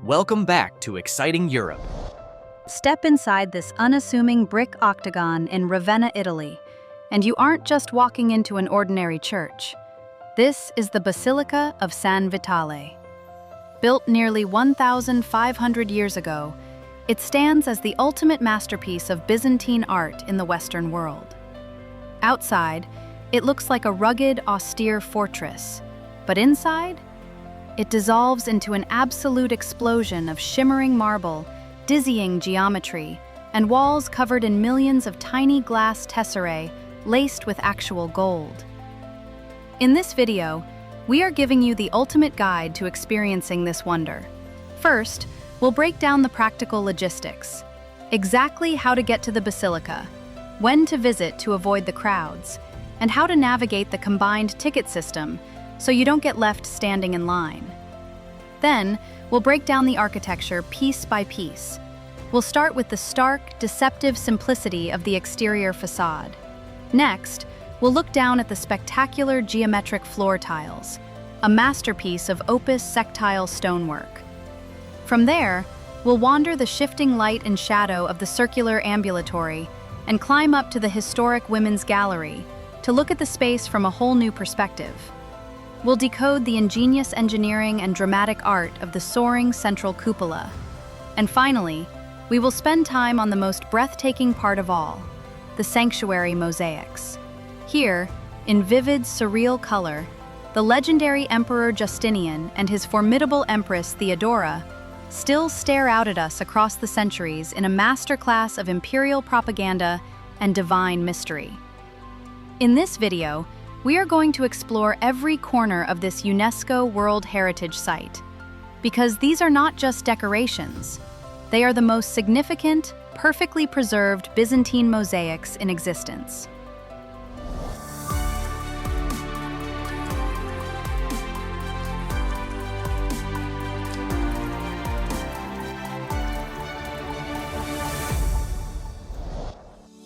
Welcome back to Exciting Europe. Step inside this unassuming brick octagon in Ravenna, Italy, and you aren't just walking into an ordinary church. This is the Basilica of San Vitale. Built nearly 1,500 years ago, it stands as the ultimate masterpiece of Byzantine art in the Western world. Outside, it looks like a rugged, austere fortress, but inside, it dissolves into an absolute explosion of shimmering marble, dizzying geometry, and walls covered in millions of tiny glass tesserae laced with actual gold. In this video, we are giving you the ultimate guide to experiencing this wonder. First, we'll break down the practical logistics, exactly how to get to the Basilica, when to visit to avoid the crowds, and how to navigate the combined ticket system so you don't get left standing in line. Then, we'll break down the architecture piece by piece. We'll start with the stark, deceptive simplicity of the exterior facade. Next, we'll look down at the spectacular geometric floor tiles, a masterpiece of Opus Sectile stonework. From there, we'll wander the shifting light and shadow of the circular ambulatory and climb up to the historic women's gallery to look at the space from a whole new perspective. We'll decode the ingenious engineering and dramatic art of the soaring central cupola. And finally, we will spend time on the most breathtaking part of all, the sanctuary mosaics. Here, in vivid, surreal color, the legendary Emperor Justinian and his formidable Empress Theodora still stare out at us across the centuries in a masterclass of imperial propaganda and divine mystery. In this video, we are going to explore every corner of this UNESCO World Heritage site, because these are not just decorations. They are the most significant, perfectly preserved Byzantine mosaics in existence.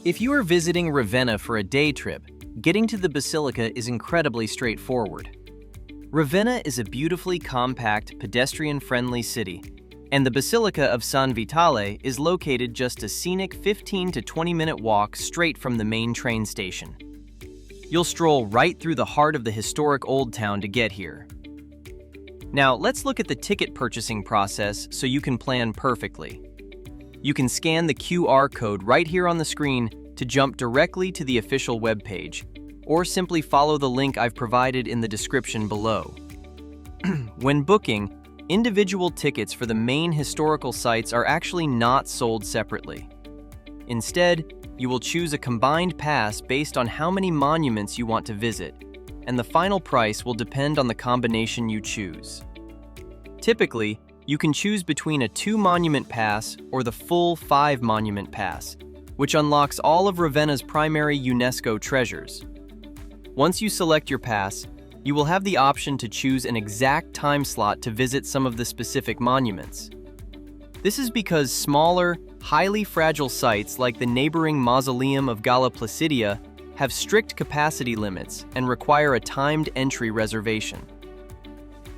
If you are visiting Ravenna for a day trip, getting to the Basilica is incredibly straightforward. Ravenna is a beautifully compact, pedestrian-friendly city, and the Basilica of San Vitale is located just a scenic 15 to 20-minute walk straight from the main train station. You'll stroll right through the heart of the historic Old Town to get here. Now, let's look at the ticket purchasing process so you can plan perfectly. You can scan the QR code right here on the screen to jump directly to the official webpage, or simply follow the link I've provided in the description below. When booking, individual tickets for the main historical sites are actually not sold separately. Instead, you will choose a combined pass based on how many monuments you want to visit, and the final price will depend on the combination you choose. Typically, you can choose between a 2-monument pass or the full 5-monument pass, which unlocks all of Ravenna's primary UNESCO treasures. Once you select your pass, you will have the option to choose an exact time slot to visit some of the specific monuments. This is because smaller, highly fragile sites like the neighboring Mausoleum of Galla Placidia have strict capacity limits and require a timed entry reservation.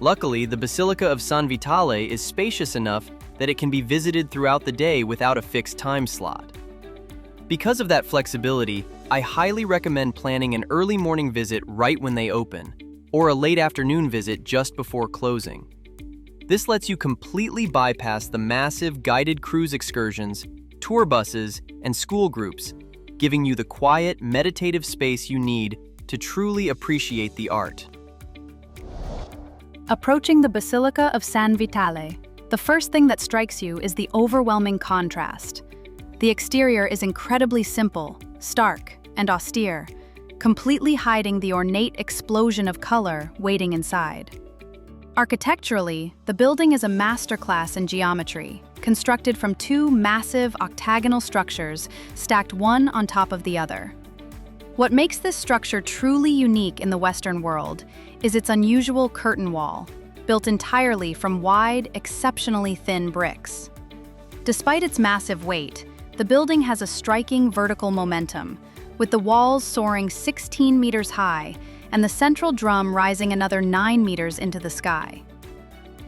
Luckily, the Basilica of San Vitale is spacious enough that it can be visited throughout the day without a fixed time slot. Because of that flexibility, I highly recommend planning an early morning visit right when they open, or a late afternoon visit just before closing. This lets you completely bypass the massive guided cruise excursions, tour buses, and school groups, giving you the quiet, meditative space you need to truly appreciate the art. Approaching the Basilica of San Vitale, the first thing that strikes you is the overwhelming contrast. The exterior is incredibly simple, stark, and austere, completely hiding the ornate explosion of color waiting inside. Architecturally, the building is a masterclass in geometry, constructed from 2 massive octagonal structures stacked one on top of the other. What makes this structure truly unique in the Western world is its unusual curtain wall, built entirely from wide, exceptionally thin bricks. Despite its massive weight, the building has a striking vertical momentum, with the walls soaring 16 meters high and the central drum rising another 9 meters into the sky.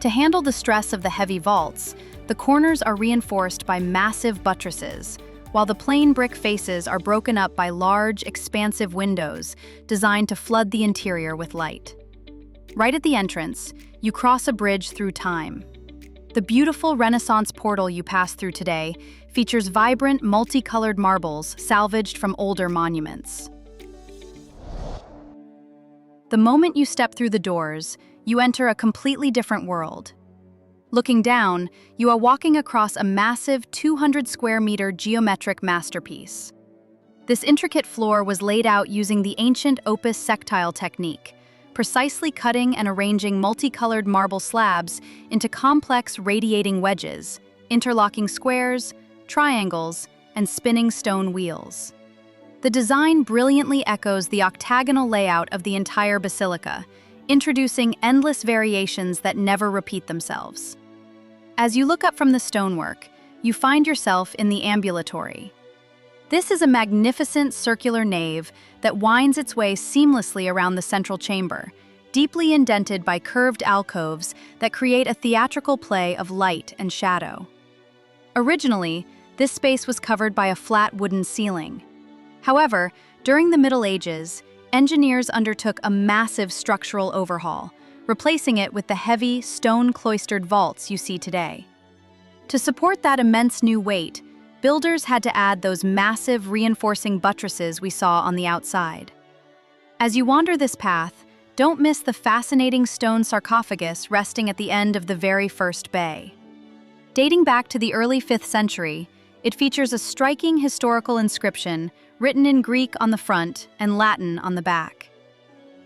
To handle the stress of the heavy vaults, the corners are reinforced by massive buttresses, while the plain brick faces are broken up by large, expansive windows designed to flood the interior with light. Right at the entrance, you cross a bridge through time. The beautiful Renaissance portal you pass through today features vibrant, multicolored marbles salvaged from older monuments. The moment you step through the doors, you enter a completely different world. Looking down, you are walking across a massive 200-square-meter geometric masterpiece. This intricate floor was laid out using the ancient Opus sectile technique, precisely cutting and arranging multicolored marble slabs into complex radiating wedges, interlocking squares, triangles, and spinning stone wheels. The design brilliantly echoes the octagonal layout of the entire basilica, introducing endless variations that never repeat themselves. As you look up from the stonework, you find yourself in the ambulatory. This is a magnificent circular nave that winds its way seamlessly around the central chamber, deeply indented by curved alcoves that create a theatrical play of light and shadow. Originally, this space was covered by a flat wooden ceiling. However, during the Middle Ages, engineers undertook a massive structural overhaul, replacing it with the heavy, stone-cloistered vaults you see today. To support that immense new weight, builders had to add those massive reinforcing buttresses we saw on the outside. As you wander this path, don't miss the fascinating stone sarcophagus resting at the end of the very first bay. Dating back to the early 5th century, it features a striking historical inscription written in Greek on the front and Latin on the back.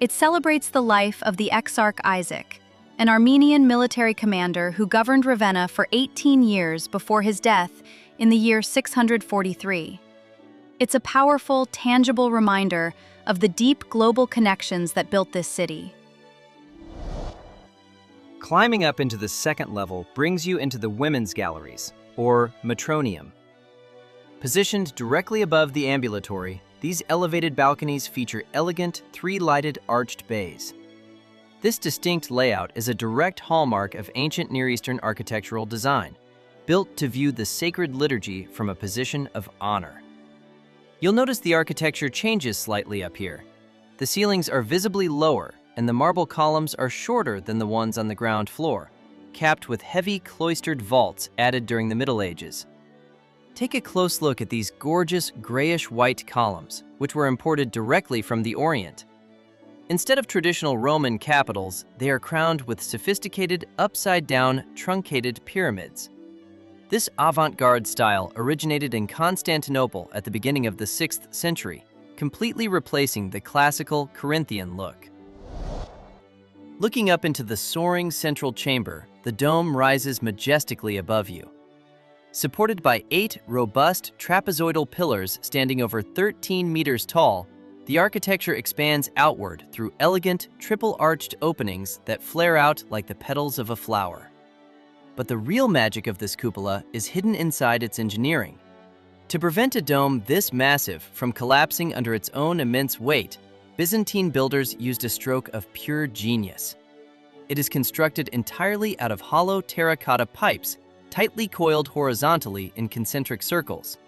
It celebrates the life of the Exarch Isaac, an Armenian military commander who governed Ravenna for 18 years before his death in the year 643. It's a powerful, tangible reminder of the deep global connections that built this city. Climbing up into the second level brings you into the women's galleries, or matronium. Positioned directly above the ambulatory, these elevated balconies feature elegant, three-lighted arched bays. This distinct layout is a direct hallmark of ancient Near Eastern architectural design, built to view the sacred liturgy from a position of honor. You'll notice the architecture changes slightly up here. The ceilings are visibly lower, and the marble columns are shorter than the ones on the ground floor, capped with heavy cloistered vaults added during the Middle Ages. Take a close look at these gorgeous grayish-white columns, which were imported directly from the Orient. Instead of traditional Roman capitals, they are crowned with sophisticated, upside-down, truncated pyramids. This avant-garde style originated in Constantinople at the beginning of the 6th century, completely replacing the classical Corinthian look. Looking up into the soaring central chamber, the dome rises majestically above you. Supported by 8 robust trapezoidal pillars standing over 13 meters tall, the architecture expands outward through elegant, triple-arched openings that flare out like the petals of a flower. But the real magic of this cupola is hidden inside its engineering. To prevent a dome this massive from collapsing under its own immense weight, Byzantine builders used a stroke of pure genius. It is constructed entirely out of hollow terracotta pipes, tightly coiled horizontally in concentric circles.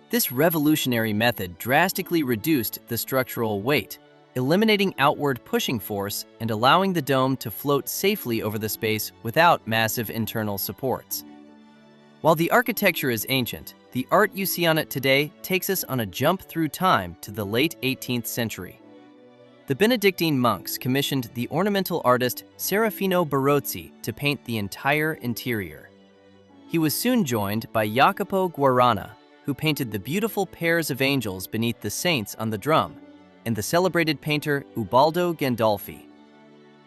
This revolutionary method drastically reduced the structural weight, eliminating outward pushing force and allowing the dome to float safely over the space without massive internal supports. While the architecture is ancient, the art you see on it today takes us on a jump through time to the late 18th century. The Benedictine monks commissioned the ornamental artist Serafino Barozzi to paint the entire interior. He was soon joined by Jacopo Guarana, who painted the beautiful pairs of angels beneath the saints on the drum, and the celebrated painter Ubaldo Gandolfi.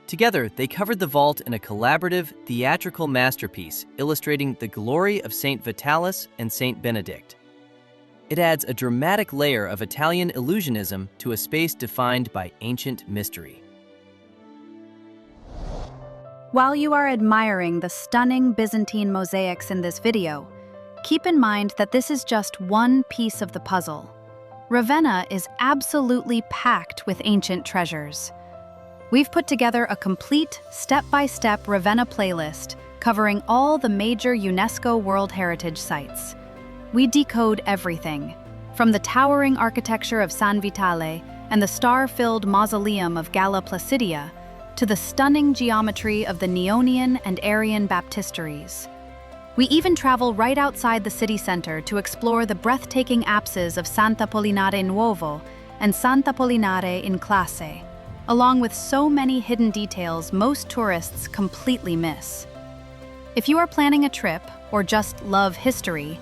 Together, they covered the vault in a collaborative, theatrical masterpiece illustrating the glory of Saint Vitalis and Saint Benedict. It adds a dramatic layer of Italian illusionism to a space defined by ancient mystery. While you are admiring the stunning Byzantine mosaics in this video, keep in mind that this is just one piece of the puzzle. Ravenna is absolutely packed with ancient treasures. We've put together a complete, step-by-step Ravenna playlist covering all the major UNESCO World Heritage sites. We decode everything, from the towering architecture of San Vitale and the star-filled mausoleum of Galla Placidia, to the stunning geometry of the Neonian and Arian baptisteries. We even travel right outside the city center to explore the breathtaking apses of Santa Pollinare Nuovo and Santa Pollinare in Classe, along with so many hidden details most tourists completely miss. If you are planning a trip or just love history,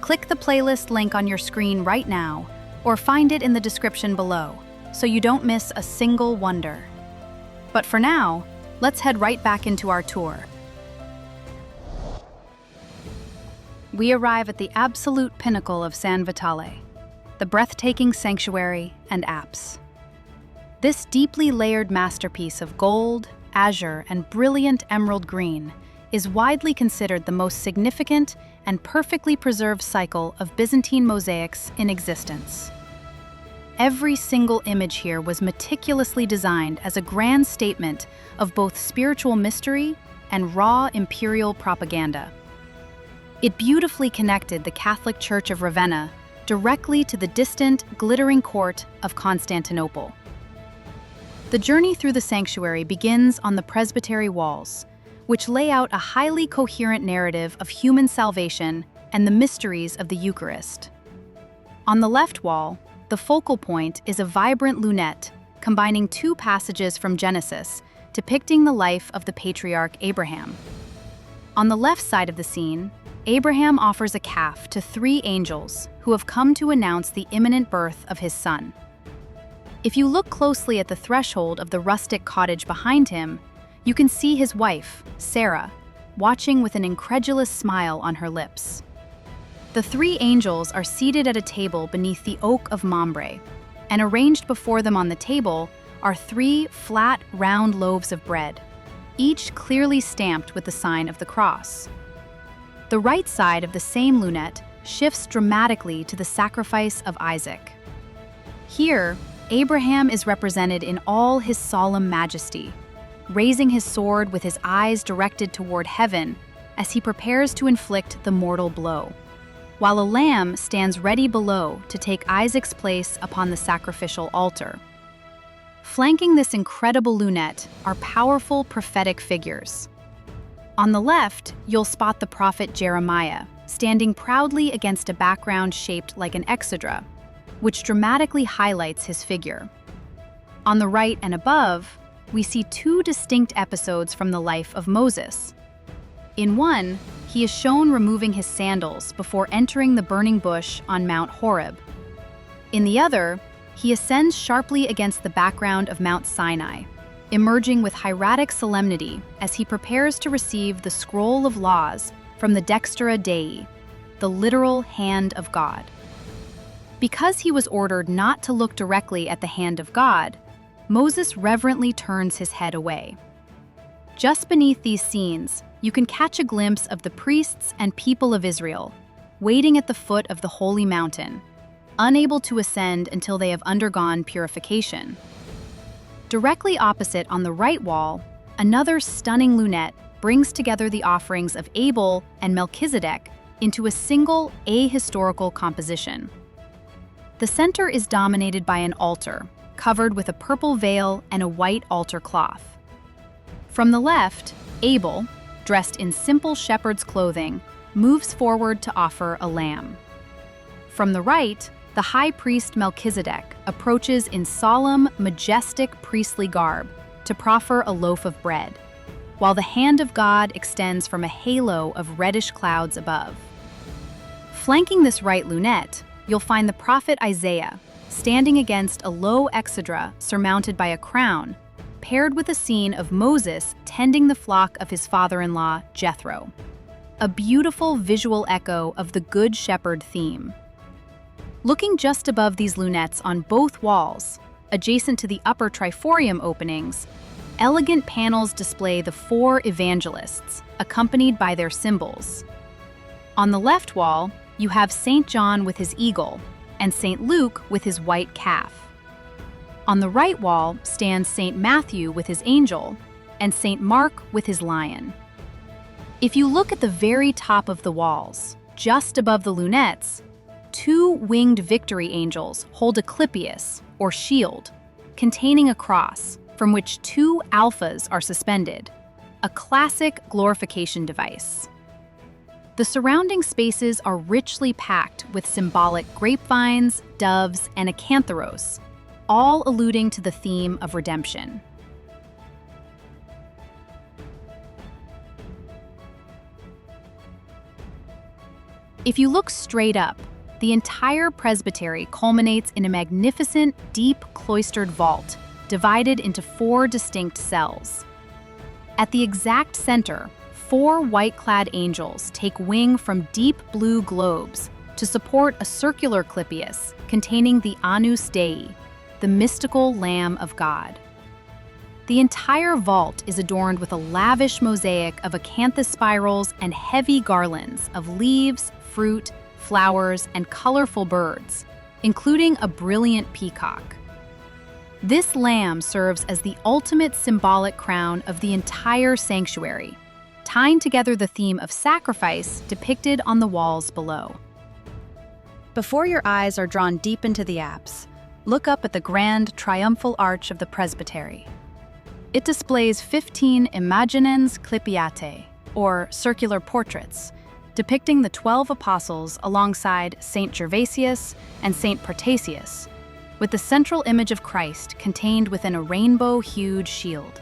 click the playlist link on your screen right now or find it in the description below so you don't miss a single wonder. But for now, let's head right back into our tour. We arrive at the absolute pinnacle of San Vitale, the breathtaking sanctuary and apse. This deeply layered masterpiece of gold, azure, and brilliant emerald green is widely considered the most significant and perfectly preserved cycle of Byzantine mosaics in existence. Every single image here was meticulously designed as a grand statement of both spiritual mystery and raw imperial propaganda. It beautifully connected the Catholic Church of Ravenna directly to the distant, glittering court of Constantinople. The journey through the sanctuary begins on the presbytery walls, which lay out a highly coherent narrative of human salvation and the mysteries of the Eucharist. On the left wall, the focal point is a vibrant lunette combining two passages from Genesis depicting the life of the patriarch Abraham. On the left side of the scene, Abraham offers a calf to three angels who have come to announce the imminent birth of his son. If you look closely at the threshold of the rustic cottage behind him, you can see his wife, Sarah, watching with an incredulous smile on her lips. The three angels are seated at a table beneath the oak of Mambre, and arranged before them on the table are three flat, round loaves of bread, each clearly stamped with the sign of the cross. The right side of the same lunette shifts dramatically to the sacrifice of Isaac. Here, Abraham is represented in all his solemn majesty, raising his sword with his eyes directed toward heaven as he prepares to inflict the mortal blow, while a lamb stands ready below to take Isaac's place upon the sacrificial altar. Flanking this incredible lunette are powerful prophetic figures. On the left, you'll spot the prophet Jeremiah, standing proudly against a background shaped like an exedra, which dramatically highlights his figure. On the right and above, we see two distinct episodes from the life of Moses. In one, he is shown removing his sandals before entering the burning bush on Mount Horeb. In the other, he ascends sharply against the background of Mount Sinai, emerging with hieratic solemnity as he prepares to receive the scroll of laws from the Dextera Dei, the literal hand of God. Because he was ordered not to look directly at the hand of God, Moses reverently turns his head away. Just beneath these scenes, you can catch a glimpse of the priests and people of Israel, waiting at the foot of the holy mountain, unable to ascend until they have undergone purification. Directly opposite on the right wall, another stunning lunette brings together the offerings of Abel and Melchizedek into a single ahistorical composition. The center is dominated by an altar, covered with a purple veil and a white altar cloth. From the left, Abel, dressed in simple shepherd's clothing, moves forward to offer a lamb. From the right, the high priest Melchizedek approaches in solemn, majestic priestly garb to proffer a loaf of bread, while the hand of God extends from a halo of reddish clouds above. Flanking this right lunette, you'll find the prophet Isaiah, standing against a low exedra surmounted by a crown, paired with a scene of Moses tending the flock of his father-in-law, Jethro. A beautiful visual echo of the Good Shepherd theme. Looking just above these lunettes on both walls, adjacent to the upper triforium openings, elegant panels display the four evangelists, accompanied by their symbols. On the left wall, you have St. John with his eagle, and St. Luke with his white calf. On the right wall stands St. Matthew with his angel and St. Mark with his lion. If you look at the very top of the walls, just above the lunettes, two winged victory angels hold a clypeus, or shield, containing a cross from which two alphas are suspended, a classic glorification device. The surrounding spaces are richly packed with symbolic grapevines, doves, and acantharos, all alluding to the theme of redemption. If you look straight up, the entire presbytery culminates in a magnificent, deep cloistered vault divided into 4 distinct cells. At the exact center, 4 white-clad angels take wing from deep blue globes to support a circular clypeus containing the Agnus Dei, the mystical Lamb of God. The entire vault is adorned with a lavish mosaic of acanthus spirals and heavy garlands of leaves, fruit, flowers, and colorful birds, including a brilliant peacock. This lamb serves as the ultimate symbolic crown of the entire sanctuary, tying together the theme of sacrifice depicted on the walls below. Before your eyes are drawn deep into the apse, look up at the grand triumphal arch of the presbytery. It displays 15 imaginens clypiatae, or circular portraits, depicting the 12 apostles alongside Saint Gervasius and Saint Protasius, with the central image of Christ contained within a rainbow-hued shield.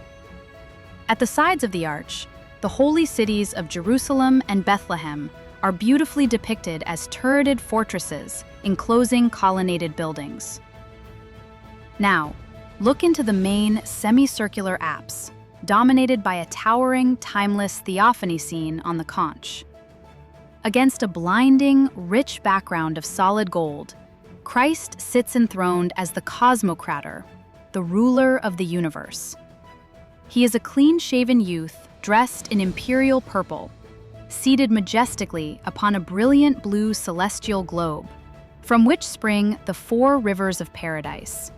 At the sides of the arch, the holy cities of Jerusalem and Bethlehem are beautifully depicted as turreted fortresses enclosing colonnaded buildings. Now, look into the main semicircular apse, dominated by a towering, timeless theophany scene on the conch. Against a blinding, rich background of solid gold, Christ sits enthroned as the cosmocrator, the ruler of the universe. He is a clean-shaven youth dressed in imperial purple, seated majestically upon a brilliant blue celestial globe, from which spring the 4 rivers of paradise.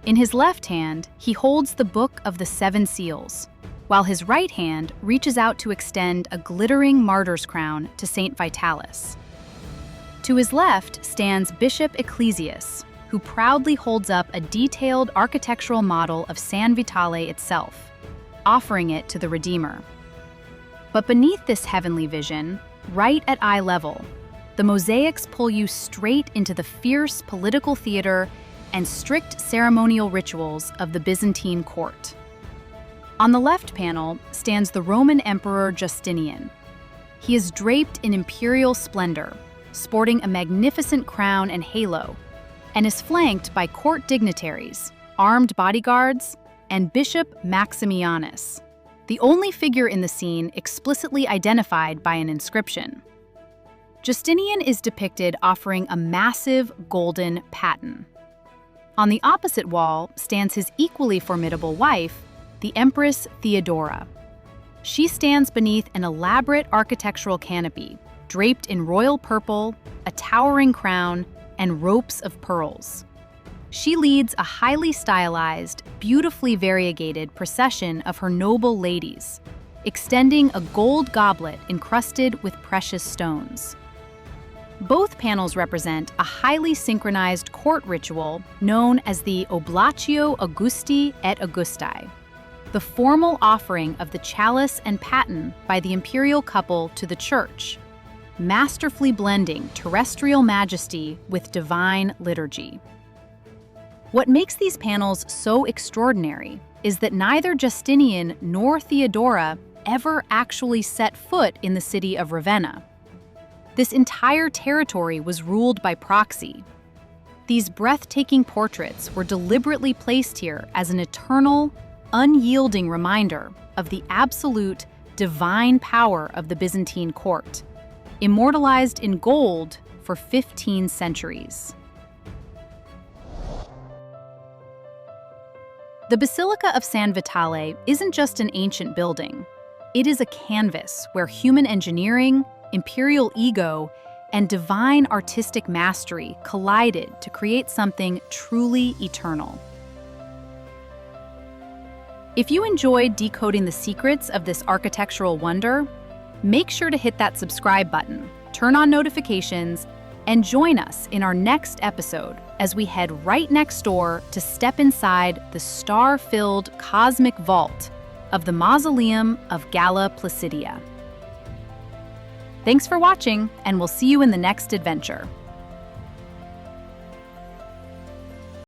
In his left hand, he holds the Book of the 7 Seals, while his right hand reaches out to extend a glittering martyr's crown to Saint Vitalis. To his left stands Bishop Ecclesius, who proudly holds up a detailed architectural model of San Vitale itself, offering it to the Redeemer. But beneath this heavenly vision, right at eye level, the mosaics pull you straight into the fierce political theater and strict ceremonial rituals of the Byzantine court. On the left panel stands the Roman Emperor Justinian. He is draped in imperial splendor, sporting a magnificent crown and halo, and is flanked by court dignitaries, armed bodyguards, and Bishop Maximianus, the only figure in the scene explicitly identified by an inscription. Justinian is depicted offering a massive golden paten. On the opposite wall stands his equally formidable wife, the Empress Theodora. She stands beneath an elaborate architectural canopy, draped in royal purple, a towering crown, and ropes of pearls. She leads a highly stylized, beautifully variegated procession of her noble ladies, extending a gold goblet encrusted with precious stones. Both panels represent a highly synchronized court ritual known as the Oblatio Augusti et Augustae, the formal offering of the chalice and paten by the imperial couple to the church, masterfully blending terrestrial majesty with divine liturgy. What makes these panels so extraordinary is that neither Justinian nor Theodora ever actually set foot in the city of Ravenna. This entire territory was ruled by proxy. These breathtaking portraits were deliberately placed here as an eternal, unyielding reminder of the absolute, divine power of the Byzantine court, immortalized in gold for 15 centuries. The Basilica of San Vitale isn't just an ancient building. It is a canvas where human engineering, imperial ego, and divine artistic mastery collided to create something truly eternal. If you enjoyed decoding the secrets of this architectural wonder, make sure to hit that subscribe button, turn on notifications, and join us in our next episode as we head right next door to step inside the star-filled cosmic vault of the Mausoleum of Galla Placidia. Thanks for watching, and we'll see you in the next adventure.